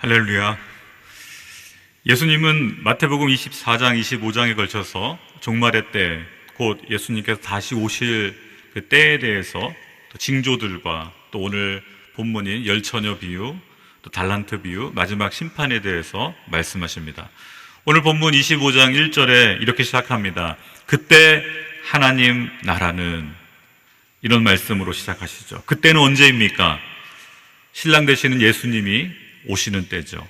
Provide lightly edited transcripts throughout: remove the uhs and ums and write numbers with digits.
할렐루야. 예수님은 마태복음 24장, 25장에 걸쳐서 종말의 때, 곧 예수님께서 다시 오실 그 때에 대해서 또 징조들과 또 오늘 본문인 열처녀 비유, 또 달란트 비유, 마지막 심판에 대해서 말씀하십니다. 오늘 본문 25장 1절에 이렇게 시작합니다. 그때 하나님 나라는, 이런 말씀으로 시작하시죠. 그때는 언제입니까? 신랑 되시는 예수님이 오시는 때죠.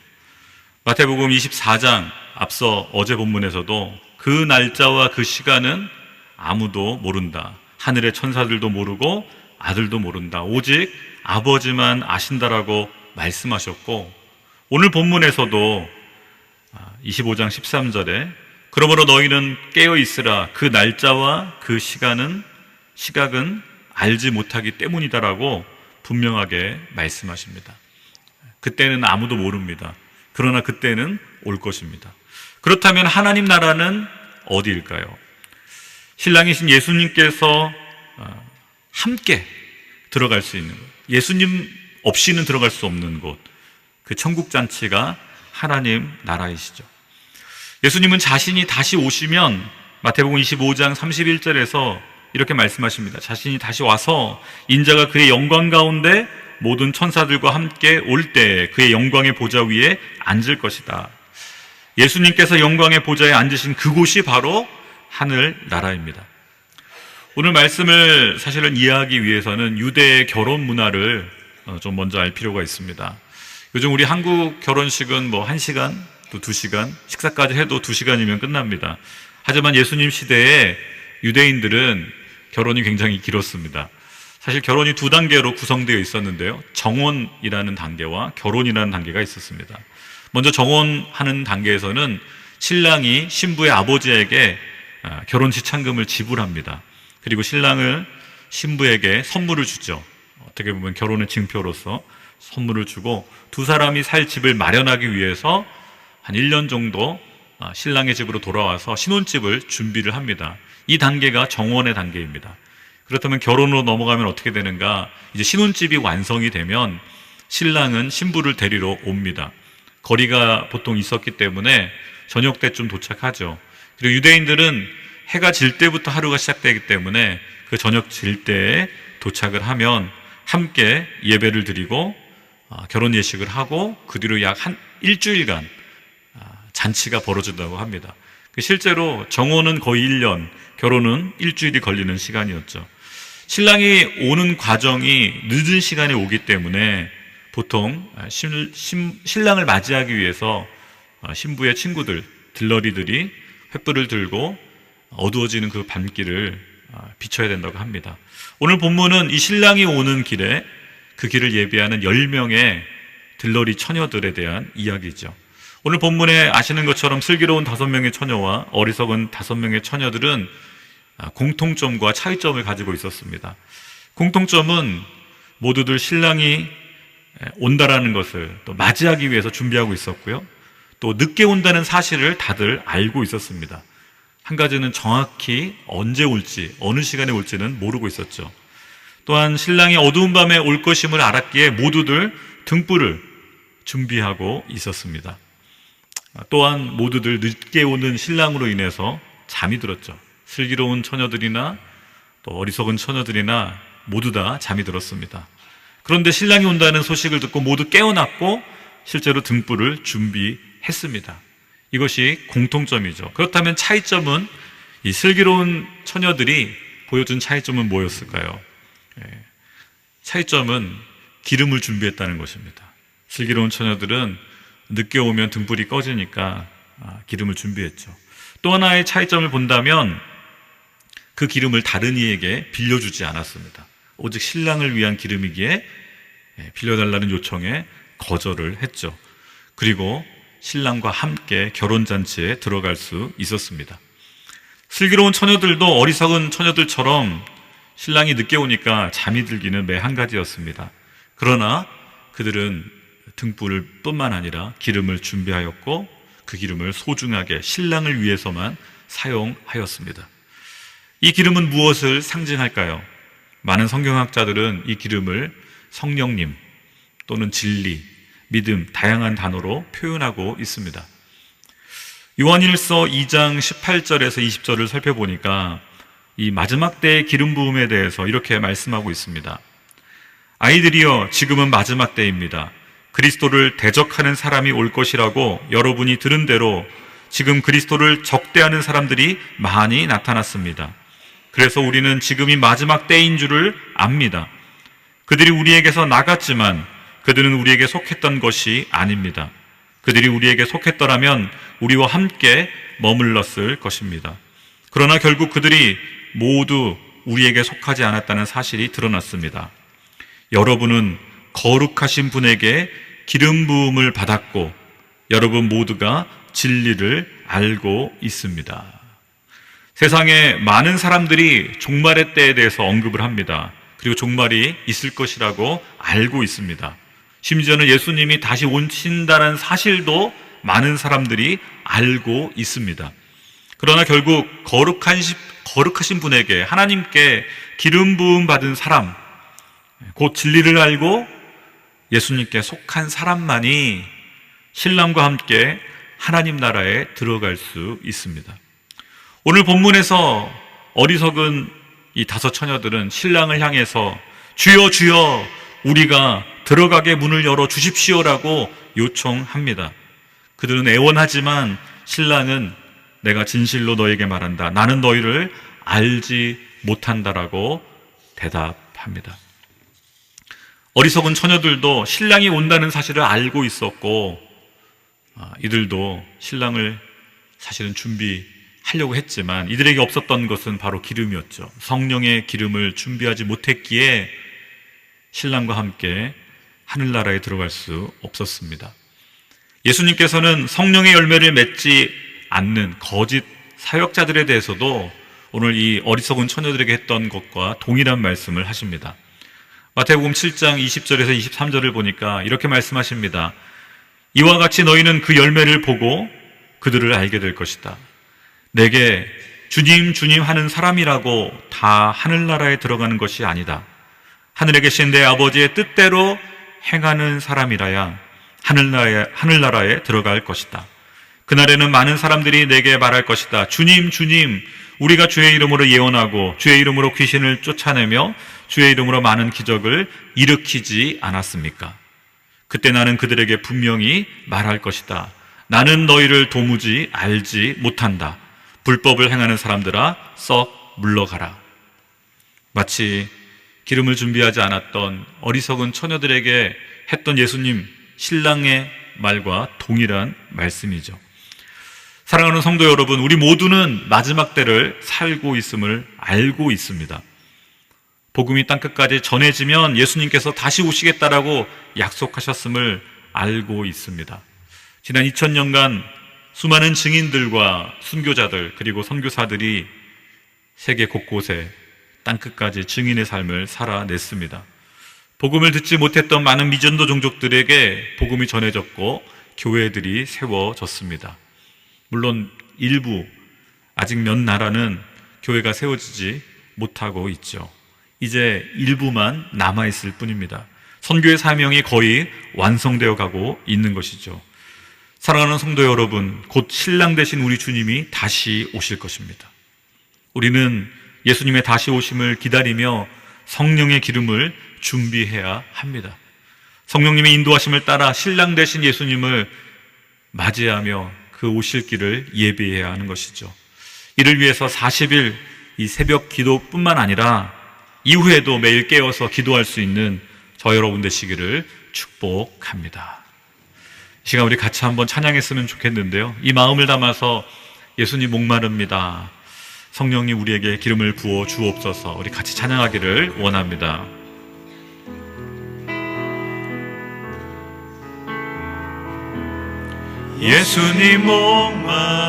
마태복음 24장 앞서 어제 본문에서도 그 날짜와 그 시간은 아무도 모른다. 하늘의 천사들도 모르고 아들도 모른다. 오직 아버지만 아신다라고 말씀하셨고, 오늘 본문에서도 25장 13절에 그러므로 너희는 깨어 있으라. 그 날짜와 그 시각은 알지 못하기 때문이다라고 분명하게 말씀하십니다. 그때는 아무도 모릅니다. 그러나 그때는 올 것입니다. 그렇다면 하나님 나라는 어디일까요? 신랑이신 예수님께서 함께 들어갈 수 있는 곳, 예수님 없이는 들어갈 수 없는 곳, 그 천국잔치가 하나님 나라이시죠. 예수님은 자신이 다시 오시면 마태복음 25장 31절에서 이렇게 말씀하십니다. 자신이 다시 와서 인자가 그의 영광 가운데 모든 천사들과 함께 올 때 그의 영광의 보좌 위에 앉을 것이다. 예수님께서 영광의 보좌에 앉으신 그곳이 바로 하늘 나라입니다. 오늘 말씀을 사실은 이해하기 위해서는 유대의 결혼 문화를 좀 먼저 알 필요가 있습니다. 요즘 우리 한국 결혼식은 1시간, 또 2시간, 식사까지 해도 2시간이면 끝납니다. 하지만 예수님 시대에 유대인들은 결혼이 굉장히 길었습니다. 사실 결혼이 두 단계로 구성되어 있었는데요. 정혼이라는 단계와 결혼이라는 단계가 있었습니다. 먼저 정혼하는 단계에서는 신랑이 신부의 아버지에게 결혼 지참금을 지불합니다. 그리고 신랑을 신부에게 선물을 주죠. 어떻게 보면 결혼의 징표로서 선물을 주고, 두 사람이 살 집을 마련하기 위해서 한 1년 정도 신랑의 집으로 돌아와서 신혼집을 준비를 합니다. 이 단계가 정혼의 단계입니다. 그렇다면 결혼으로 넘어가면 어떻게 되는가? 이제 신혼집이 완성이 되면 신랑은 신부를 데리러 옵니다. 거리가 보통 있었기 때문에 저녁 때쯤 도착하죠. 그리고 유대인들은 해가 질 때부터 하루가 시작되기 때문에 그 저녁 질 때에 도착을 하면 함께 예배를 드리고 결혼 예식을 하고, 그 뒤로 약 일주일간 잔치가 벌어진다고 합니다. 실제로 정혼은 거의 1년, 결혼은 일주일이 걸리는 시간이었죠. 신랑이 오는 과정이 늦은 시간에 오기 때문에 보통 신랑을 맞이하기 위해서 신부의 친구들, 들러리들이 횃불을 들고 어두워지는 그 밤길을 비춰야 된다고 합니다. 오늘 본문은 이 신랑이 오는 길에 그 길을 예비하는 10명의 들러리 처녀들에 대한 이야기죠. 오늘 본문에 아시는 것처럼 슬기로운 5명의 처녀와 어리석은 5명의 처녀들은 공통점과 차이점을 가지고 있었습니다. 공통점은 모두들 신랑이 온다라는 것을 또 맞이하기 위해서 준비하고 있었고요. 또 늦게 온다는 사실을 다들 알고 있었습니다. 한 가지는 정확히 언제 올지, 어느 시간에 올지는 모르고 있었죠. 또한 신랑이 어두운 밤에 올 것임을 알았기에 모두들 등불을 준비하고 있었습니다. 또한 모두들 늦게 오는 신랑으로 인해서 잠이 들었죠. 슬기로운 처녀들이나 또 어리석은 처녀들이나 모두 다 잠이 들었습니다. 그런데 신랑이 온다는 소식을 듣고 모두 깨어났고 실제로 등불을 준비했습니다. 이것이 공통점이죠. 그렇다면 차이점은, 이 슬기로운 처녀들이 보여준 차이점은 뭐였을까요? 차이점은 기름을 준비했다는 것입니다. 슬기로운 처녀들은 늦게 오면 등불이 꺼지니까 기름을 준비했죠. 또 하나의 차이점을 본다면 그 기름을 다른 이에게 빌려주지 않았습니다. 오직 신랑을 위한 기름이기에 빌려달라는 요청에 거절을 했죠. 그리고 신랑과 함께 결혼잔치에 들어갈 수 있었습니다. 슬기로운 처녀들도 어리석은 처녀들처럼 신랑이 늦게 오니까 잠이 들기는 매 한 가지였습니다. 그러나 그들은 등불을 뿐만 아니라 기름을 준비하였고 그 기름을 소중하게 신랑을 위해서만 사용하였습니다. 이 기름은 무엇을 상징할까요? 많은 성경학자들은 이 기름을 성령님 또는 진리, 믿음, 다양한 단어로 표현하고 있습니다. 요한일서 2장 18절에서 20절을 살펴보니까 이 마지막 때의 기름 부음에 대해서 이렇게 말씀하고 있습니다. 아이들이여, 지금은 마지막 때입니다. 그리스도를 대적하는 사람이 올 것이라고 여러분이 들은 대로 지금 그리스도를 적대하는 사람들이 많이 나타났습니다. 그래서 우리는 지금이 마지막 때인 줄을 압니다. 그들이 우리에게서 나갔지만 그들은 우리에게 속했던 것이 아닙니다. 그들이 우리에게 속했더라면 우리와 함께 머물렀을 것입니다. 그러나 결국 그들이 모두 우리에게 속하지 않았다는 사실이 드러났습니다. 여러분은 거룩하신 분에게 기름 부음을 받았고 여러분 모두가 진리를 알고 있습니다. 세상에 많은 사람들이 종말의 때에 대해서 언급을 합니다. 그리고 종말이 있을 것이라고 알고 있습니다. 심지어는 예수님이 다시 오신다는 사실도 많은 사람들이 알고 있습니다. 그러나 결국 거룩하신 분에게, 하나님께 기름 부음 받은 사람, 곧 진리를 알고 예수님께 속한 사람만이 신랑과 함께 하나님 나라에 들어갈 수 있습니다. 오늘 본문에서 어리석은 이 5 처녀들은 신랑을 향해서 주여 주여 우리가 들어가게 문을 열어 주십시오라고 요청합니다. 그들은 애원하지만 신랑은 내가 진실로 너에게 말한다. 나는 너희를 알지 못한다라고 대답합니다. 어리석은 처녀들도 신랑이 온다는 사실을 알고 있었고 이들도 신랑을 사실은 준비하려고 했지만 이들에게 없었던 것은 바로 기름이었죠. 성령의 기름을 준비하지 못했기에 신랑과 함께 하늘나라에 들어갈 수 없었습니다. 예수님께서는 성령의 열매를 맺지 않는 거짓 사역자들에 대해서도 오늘 이 어리석은 처녀들에게 했던 것과 동일한 말씀을 하십니다. 마태복음 7장 20절에서 23절을 보니까 이렇게 말씀하십니다. 이와 같이 너희는 그 열매를 보고 그들을 알게 될 것이다. 내게 주님 주님 하는 사람이라고 다 하늘나라에 들어가는 것이 아니다. 하늘에 계신 내 아버지의 뜻대로 행하는 사람이라야 하늘나라에 들어갈 것이다. 그날에는 많은 사람들이 내게 말할 것이다. 주님 주님, 우리가 주의 이름으로 예언하고 주의 이름으로 귀신을 쫓아내며 주의 이름으로 많은 기적을 일으키지 않았습니까? 그때 나는 그들에게 분명히 말할 것이다. 나는 너희를 도무지 알지 못한다. 불법을 행하는 사람들아, 썩 물러가라. 마치 기름을 준비하지 않았던 어리석은 처녀들에게 했던 예수님 신랑의 말과 동일한 말씀이죠. 사랑하는 성도 여러분, 우리 모두는 마지막 때를 살고 있음을 알고 있습니다. 복음이 땅끝까지 전해지면 예수님께서 다시 오시겠다라고 약속하셨음을 알고 있습니다. 지난 2000년간 수많은 증인들과 순교자들 그리고 선교사들이 세계 곳곳에 땅끝까지 증인의 삶을 살아냈습니다. 복음을 듣지 못했던 많은 미전도 종족들에게 복음이 전해졌고 교회들이 세워졌습니다. 물론 일부 아직 몇 나라는 교회가 세워지지 못하고 있죠. 이제 일부만 남아있을 뿐입니다. 선교의 사명이 거의 완성되어 가고 있는 것이죠. 사랑하는 성도 여러분, 곧 신랑 되신 우리 주님이 다시 오실 것입니다. 우리는 예수님의 다시 오심을 기다리며 성령의 기름을 준비해야 합니다. 성령님의 인도하심을 따라 신랑 되신 예수님을 맞이하며 그 오실 길을 예비해야 하는 것이죠. 이를 위해서 40일 이 새벽 기도뿐만 아니라 이후에도 매일 깨어서 기도할 수 있는 저 여러분 되시기를 축복합니다. 이 시간 우리 같이 한번 찬양했으면 좋겠는데요. 이 마음을 담아서 예수님 목마릅니다. 성령님 우리에게 기름을 부어 주옵소서. 우리 같이 찬양하기를 원합니다. 예수님 목마릅니다.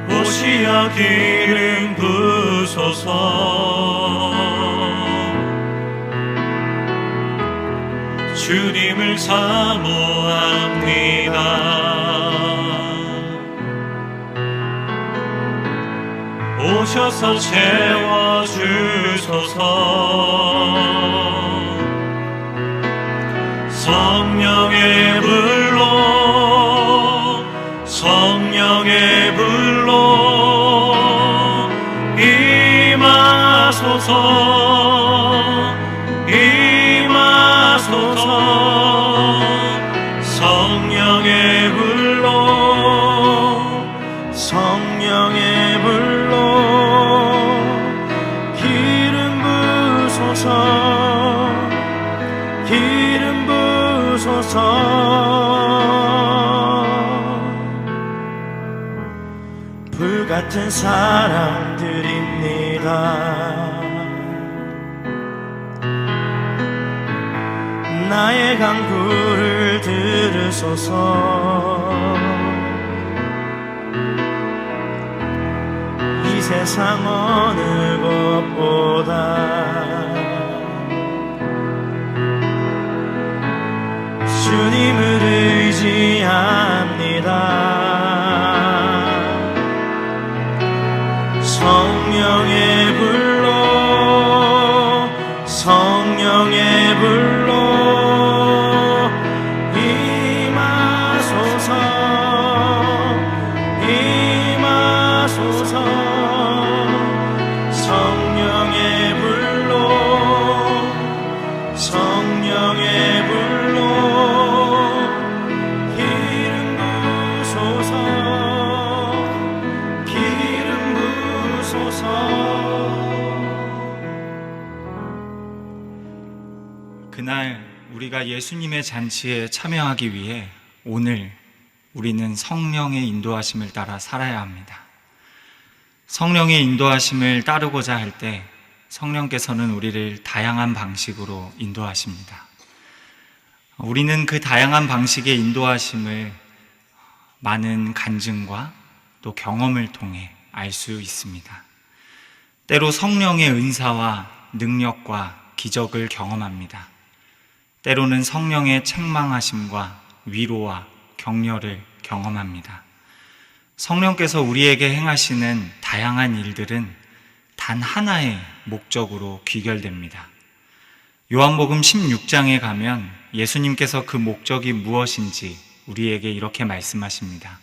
오시어 기름 부소서. 주님을 사모합니다. 오셔서 채워주소서. 성령의 불로 성령의 불로 임하소서 임하소서. 성령의 불로 성령의 불로 기름 부소서 기름 부소서. 불같은 사람들입니다. 나의 간구를 들으소서. 이 세상 어느 것보다 주님을 의지합니다. 성령의 불로 성령의 불로 임하소서 임하소서. 성령의 불로 성령의 불로 기름 부소서 기름 부소서. 그날 우리가 예수님의 잔치에 참여하기 위해 오늘 우리는 성령의 인도하심을 따라 살아야 합니다. 성령의 인도하심을 따르고자 할 때 성령께서는 우리를 다양한 방식으로 인도하십니다. 우리는 그 다양한 방식의 인도하심을 많은 간증과 또 경험을 통해 알 수 있습니다. 때로 성령의 은사와 능력과 기적을 경험합니다. 때로는 성령의 책망하심과 위로와 격려를 경험합니다. 성령께서 우리에게 행하시는 다양한 일들은 단 하나의 목적으로 귀결됩니다. 요한복음 16장에 가면 예수님께서 그 목적이 무엇인지 우리에게 이렇게 말씀하십니다.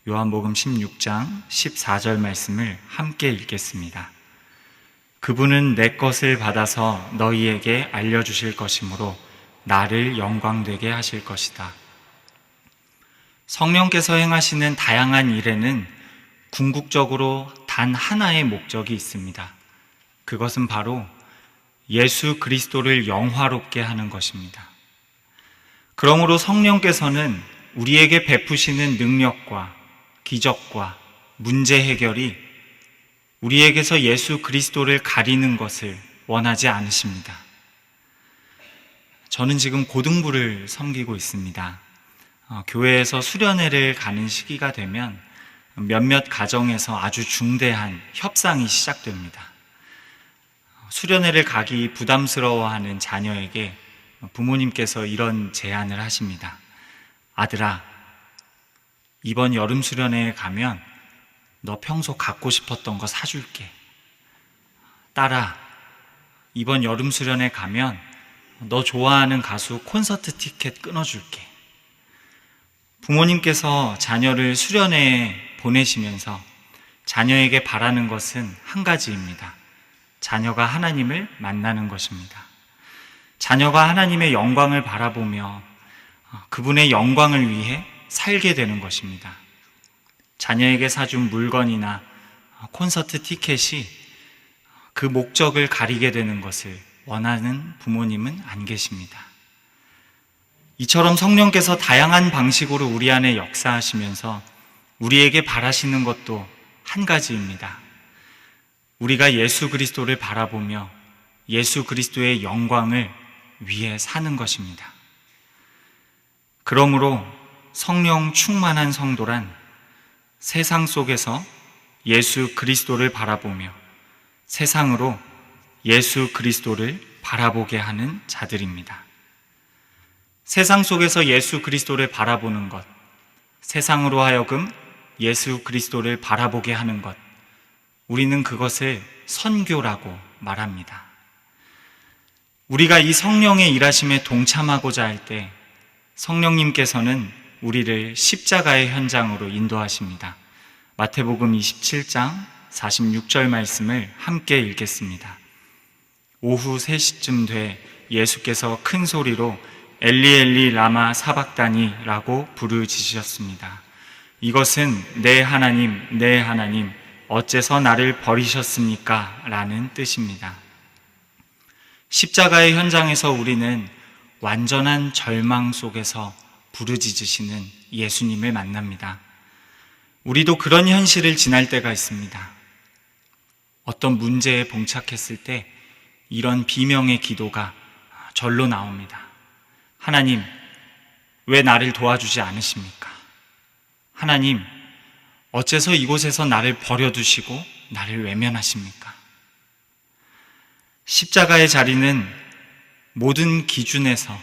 요한복음 16장 14절 말씀을 함께 읽겠습니다. 그분은 내 것을 받아서 너희에게 알려주실 것이므로 나를 영광되게 하실 것이다. 성령께서 행하시는 다양한 일에는 궁극적으로 단 하나의 목적이 있습니다. 그것은 바로 예수 그리스도를 영화롭게 하는 것입니다. 그러므로 성령께서는 우리에게 베푸시는 능력과 기적과 문제 해결이 우리에게서 예수 그리스도를 가리는 것을 원하지 않으십니다. 저는 지금 고등부를 섬기고 있습니다. 교회에서 수련회를 가는 시기가 되면 몇몇 가정에서 아주 중대한 협상이 시작됩니다. 수련회를 가기 부담스러워하는 자녀에게 부모님께서 이런 제안을 하십니다. 아들아, 이번 여름 수련회에 가면 너 평소 갖고 싶었던 거 사줄게. 딸아, 이번 여름 수련회 가면 너 좋아하는 가수 콘서트 티켓 끊어줄게. 부모님께서 자녀를 수련회에 보내시면서 자녀에게 바라는 것은 한 가지입니다. 자녀가 하나님을 만나는 것입니다. 자녀가 하나님의 영광을 바라보며 그분의 영광을 위해 살게 되는 것입니다. 자녀에게 사준 물건이나 콘서트 티켓이 그 목적을 가리게 되는 것을 원하는 부모님은 안 계십니다. 이처럼 성령께서 다양한 방식으로 우리 안에 역사하시면서 우리에게 바라시는 것도 한 가지입니다. 우리가 예수 그리스도를 바라보며 예수 그리스도의 영광을 위해 사는 것입니다. 그러므로 성령 충만한 성도란 세상 속에서 예수 그리스도를 바라보며 세상으로 예수 그리스도를 바라보게 하는 자들입니다. 세상 속에서 예수 그리스도를 바라보는 것, 세상으로 하여금 예수 그리스도를 바라보게 하는 것, 우리는 그것을 선교라고 말합니다. 우리가 이 성령의 일하심에 동참하고자 할 때 성령님께서는 우리를 십자가의 현장으로 인도하십니다. 마태복음 27장 46절 말씀을 함께 읽겠습니다. 오후 3시쯤 돼 예수께서 큰 소리로 엘리 엘리 라마 사박다니라고 부르짖으셨습니다. 이것은 내 하나님 어째서 나를 버리셨습니까? 라는 뜻입니다. 십자가의 현장에서 우리는 완전한 절망 속에서 부르짖으시는 예수님을 만납니다. 우리도 그런 현실을 지날 때가 있습니다. 어떤 문제에 봉착했을 때 이런 비명의 기도가 절로 나옵니다. 하나님, 왜 나를 도와주지 않으십니까? 하나님, 어째서 이곳에서 나를 버려두시고 나를 외면하십니까? 십자가의 자리는 모든 기준에서,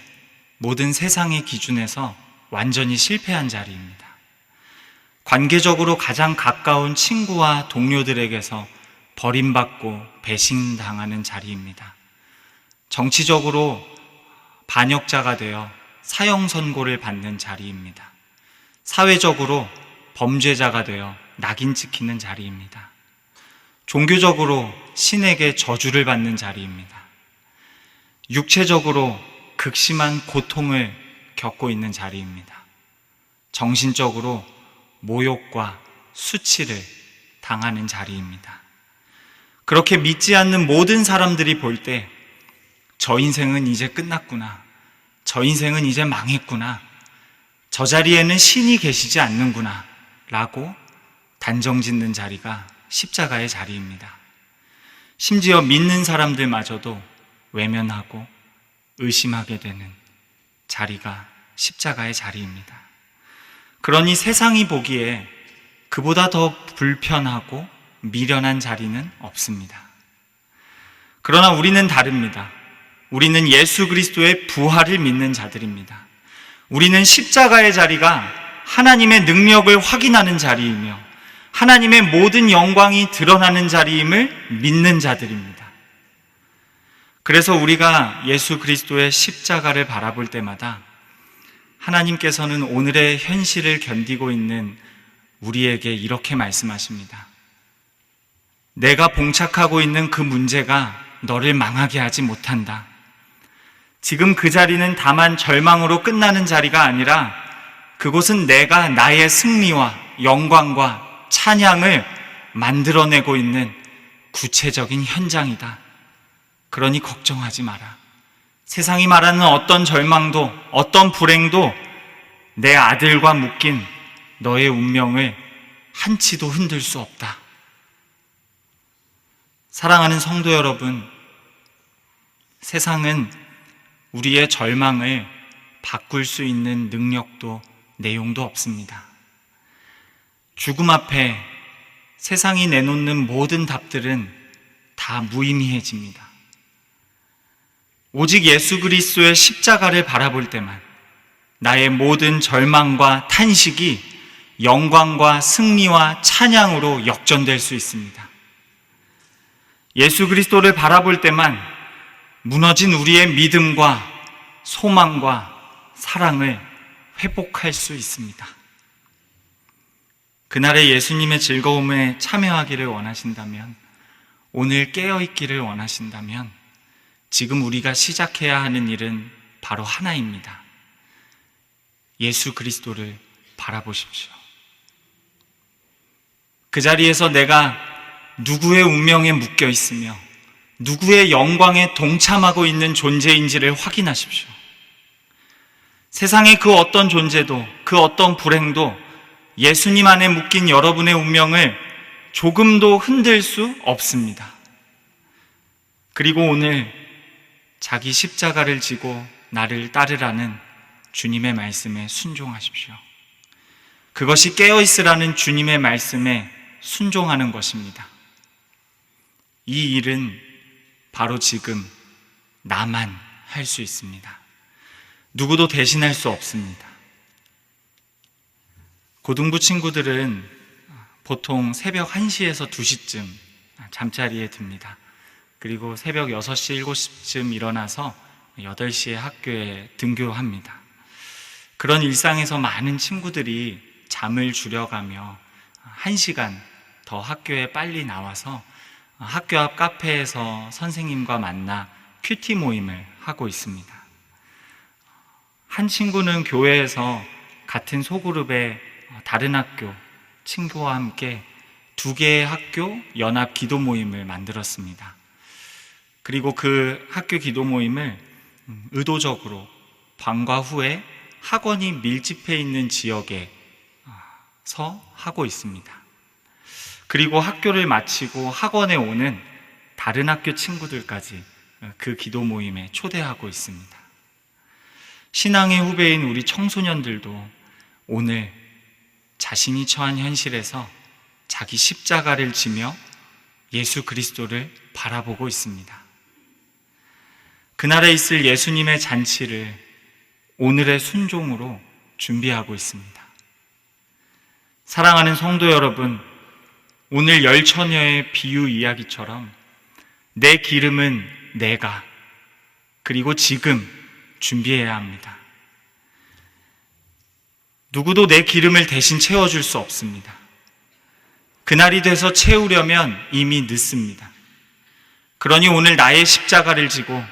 모든 세상의 기준에서 완전히 실패한 자리입니다. 관계적으로 가장 가까운 친구와 동료들에게서 버림받고 배신당하는 자리입니다. 정치적으로 반역자가 되어 사형 선고를 받는 자리입니다. 사회적으로 범죄자가 되어 낙인 찍히는 자리입니다. 종교적으로 신에게 저주를 받는 자리입니다. 육체적으로 극심한 고통을 겪고 있는 자리입니다. 정신적으로 모욕과 수치를 당하는 자리입니다. 그렇게 믿지 않는 모든 사람들이 볼 때 저 인생은 이제 끝났구나, 저 인생은 이제 망했구나, 저 자리에는 신이 계시지 않는구나 라고 단정짓는 자리가 십자가의 자리입니다. 심지어 믿는 사람들마저도 외면하고 의심하게 되는 자리가 십자가의 자리입니다. 그러니 세상이 보기에 그보다 더 불편하고 미련한 자리는 없습니다. 그러나 우리는 다릅니다. 우리는 예수 그리스도의 부활을 믿는 자들입니다. 우리는 십자가의 자리가 하나님의 능력을 확인하는 자리이며 하나님의 모든 영광이 드러나는 자리임을 믿는 자들입니다. 그래서 우리가 예수 그리스도의 십자가를 바라볼 때마다 하나님께서는 오늘의 현실을 견디고 있는 우리에게 이렇게 말씀하십니다. 내가 봉착하고 있는 그 문제가 너를 망하게 하지 못한다. 지금 그 자리는 다만 절망으로 끝나는 자리가 아니라 그곳은 내가 나의 승리와 영광과 찬양을 만들어내고 있는 구체적인 현장이다. 그러니 걱정하지 마라. 세상이 말하는 어떤 절망도, 어떤 불행도 내 아들과 묶인 너의 운명을 한치도 흔들 수 없다. 사랑하는 성도 여러분, 세상은 우리의 절망을 바꿀 수 있는 능력도 내용도 없습니다. 죽음 앞에 세상이 내놓는 모든 답들은 다 무의미해집니다. 오직 예수 그리스도의 십자가를 바라볼 때만 나의 모든 절망과 탄식이 영광과 승리와 찬양으로 역전될 수 있습니다. 예수 그리스도를 바라볼 때만 무너진 우리의 믿음과 소망과 사랑을 회복할 수 있습니다. 그날의 예수님의 즐거움에 참여하기를 원하신다면, 오늘 깨어있기를 원하신다면 지금 우리가 시작해야 하는 일은 바로 하나입니다. 예수 그리스도를 바라보십시오. 그 자리에서 내가 누구의 운명에 묶여 있으며 누구의 영광에 동참하고 있는 존재인지를 확인하십시오. 세상의 그 어떤 존재도, 그 어떤 불행도 예수님 안에 묶인 여러분의 운명을 조금도 흔들 수 없습니다. 그리고 오늘 자기 십자가를 지고 나를 따르라는 주님의 말씀에 순종하십시오. 그것이 깨어있으라는 주님의 말씀에 순종하는 것입니다. 이 일은 바로 지금 나만 할 수 있습니다. 누구도 대신할 수 없습니다. 고등부 친구들은 보통 새벽 1시에서 2시쯤 잠자리에 듭니다. 그리고 새벽 6시, 7시쯤 일어나서 8시에 학교에 등교합니다. 그런 일상에서 많은 친구들이 잠을 줄여가며 1시간 더 학교에 빨리 나와서 학교 앞 카페에서 선생님과 만나 큐티 모임을 하고 있습니다. 한 친구는 교회에서 같은 소그룹의 다른 학교 친구와 함께 2개의 학교 연합 기도 모임을 만들었습니다. 그리고 그 학교 기도 모임을 의도적으로 방과 후에 학원이 밀집해 있는 지역에서 하고 있습니다. 그리고 학교를 마치고 학원에 오는 다른 학교 친구들까지 그 기도 모임에 초대하고 있습니다. 신앙의 후배인 우리 청소년들도 오늘 자신이 처한 현실에서 자기 십자가를 지며 예수 그리스도를 바라보고 있습니다. 그날에 있을 예수님의 잔치를 오늘의 순종으로 준비하고 있습니다. 사랑하는 성도 여러분, 오늘 열처녀의 비유 이야기처럼 내 기름은 내가 그리고 지금 준비해야 합니다. 누구도 내 기름을 대신 채워줄 수 없습니다. 그날이 돼서 채우려면 이미 늦습니다. 그러니 오늘 나의 십자가를 지고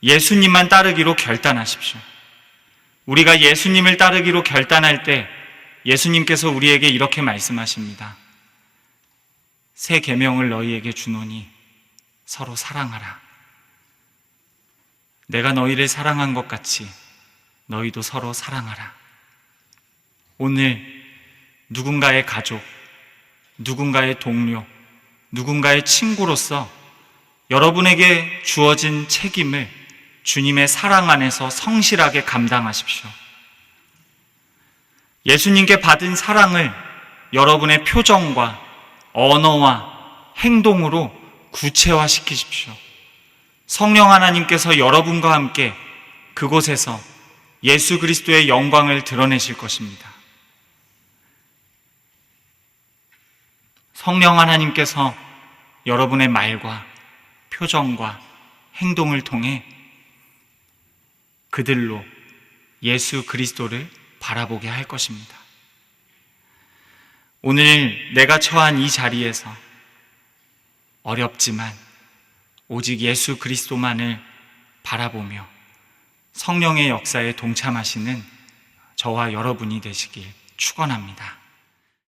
예수님만 따르기로 결단하십시오. 우리가 예수님을 따르기로 결단할 때 예수님께서 우리에게 이렇게 말씀하십니다. 새 계명을 너희에게 주노니 서로 사랑하라. 내가 너희를 사랑한 것 같이 너희도 서로 사랑하라. 오늘 누군가의 가족, 누군가의 동료, 누군가의 친구로서 여러분에게 주어진 책임을 주님의 사랑 안에서 성실하게 감당하십시오. 예수님께 받은 사랑을 여러분의 표정과 언어와 행동으로 구체화시키십시오. 성령 하나님께서 여러분과 함께 그곳에서 예수 그리스도의 영광을 드러내실 것입니다. 성령 하나님께서 여러분의 말과 표정과 행동을 통해 그들로 예수 그리스도를 바라보게 할 것입니다. 오늘 내가 처한 이 자리에서 어렵지만 오직 예수 그리스도만을 바라보며 성령의 역사에 동참하시는 저와 여러분이 되시길 축원합니다.